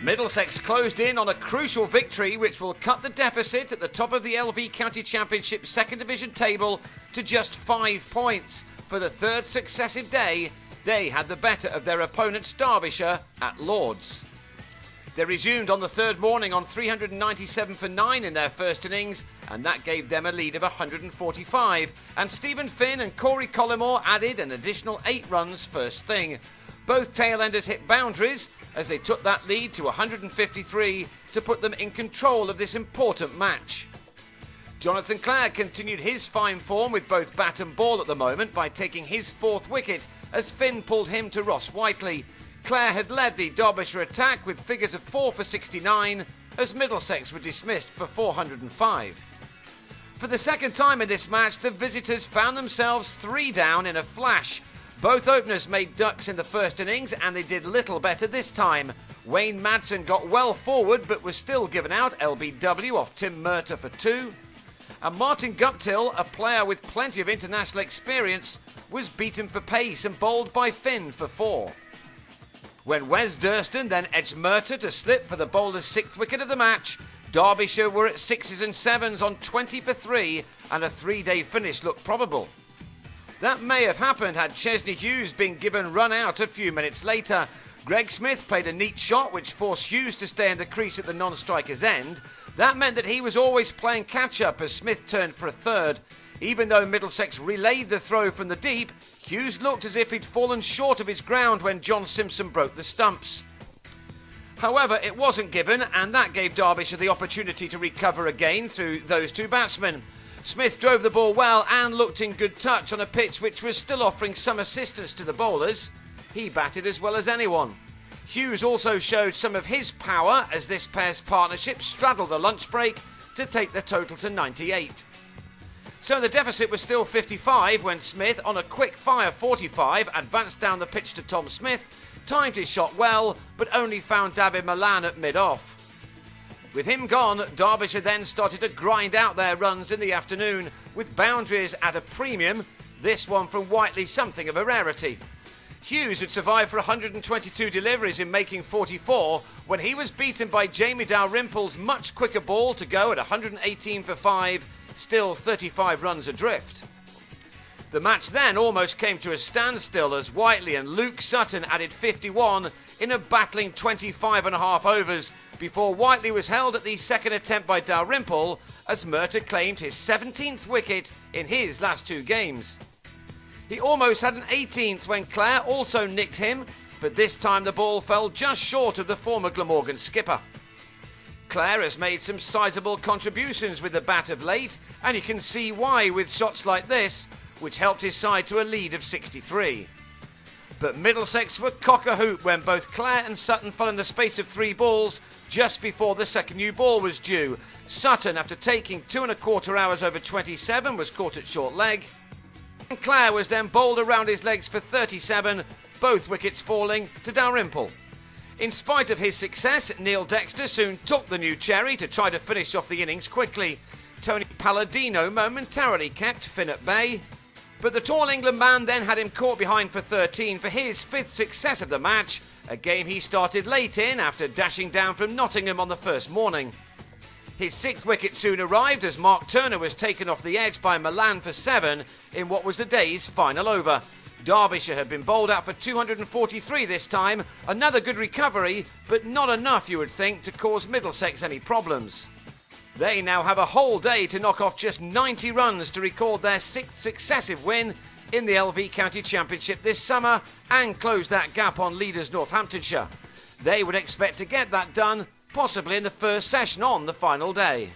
Middlesex closed in on a crucial victory which will cut the deficit at the top of the LV County Championship Second Division table to just 5 points. For the third successive day, they had the better of their opponents Derbyshire at Lords. They resumed on the third morning on 397 for 9 in their first innings, and that gave them a lead of 145. And Stephen Finn and Corey Collymore added an additional 8 runs first thing. Both tail-enders hit boundaries as they took that lead to 153 to put them in control of this important match. Jonathan Clare continued his fine form with both bat and ball at the moment by taking his 4th wicket as Finn pulled him to Ross Whiteley. Clare had led the Derbyshire attack with figures of 4 for 69 as Middlesex were dismissed for 405. For the second time in this match, the visitors found themselves 3 down in a flash. Both openers made ducks in the first innings and they did little better this time. Wayne Madsen got well forward but was still given out LBW off Tim Murtagh for 2. And Martin Guptill, a player with plenty of international experience, was beaten for pace and bowled by Finn for 4. When Wes Durston then edged Murtagh to slip for the bowler's 6th wicket of the match, Derbyshire were at 6s and 7s on 20 for 3 and a 3-day finish looked probable. That may have happened had Chesney Hughes been given run out a few minutes later. Greg Smith played a neat shot which forced Hughes to stay in the crease at the non-striker's end. That meant that he was always playing catch-up as Smith turned for a 3rd. Even though Middlesex relayed the throw from the deep, Hughes looked as if he'd fallen short of his ground when John Simpson broke the stumps. However, it wasn't given, and that gave Derbyshire the opportunity to recover again through those 2 batsmen. Smith drove the ball well and looked in good touch on a pitch which was still offering some assistance to the bowlers. He batted as well as anyone. Hughes also showed some of his power as this pair's partnership straddled the lunch break to take the total to 98. So the deficit was still 55 when Smith, on a quick fire 45, advanced down the pitch to Tom Smith, timed his shot well, but only found David Milan at mid-off. With him gone, Derbyshire then started to grind out their runs in the afternoon, with boundaries at a premium, this one from Whiteley something of a rarity. Hughes had survived for 122 deliveries in making 44 when he was beaten by Jamie Dalrymple's much quicker ball to go at 118 for 5, still 35 runs adrift. The match then almost came to a standstill as Whiteley and Luke Sutton added 51 in a battling 25.5 overs before Whiteley was held at the second attempt by Dalrymple as Murtagh claimed his 17th wicket in his last 2 games. He almost had an 18th when Clare also nicked him, but this time the ball fell just short of the former Glamorgan skipper. Clare has made some sizable contributions with the bat of late, and you can see why with shots like this, which helped his side to a lead of 63. But Middlesex were cock-a-hoop when both Clare and Sutton fell in the space of 3 balls just before the second new ball was due. Sutton, after taking 2¼ hours over 27, was caught at short leg. And Clare was then bowled around his legs for 37, both wickets falling to Dalrymple. In spite of his success, Neil Dexter soon took the new cherry to try to finish off the innings quickly. Tony Palladino momentarily kept Finn at bay. But the tall England man then had him caught behind for 13 for his 5th success of the match, a game he started late in after dashing down from Nottingham on the first morning. His 6th wicket soon arrived as Mark Turner was taken off the edge by Milan for 7 in what was the day's final over. Derbyshire had been bowled out for 243 this time, another good recovery, but not enough, you would think, to cause Middlesex any problems. They now have a whole day to knock off just 90 runs to record their 6th successive win in the LV County Championship this summer and close that gap on leaders Northamptonshire. They would expect to get that done, possibly in the first session on the final day.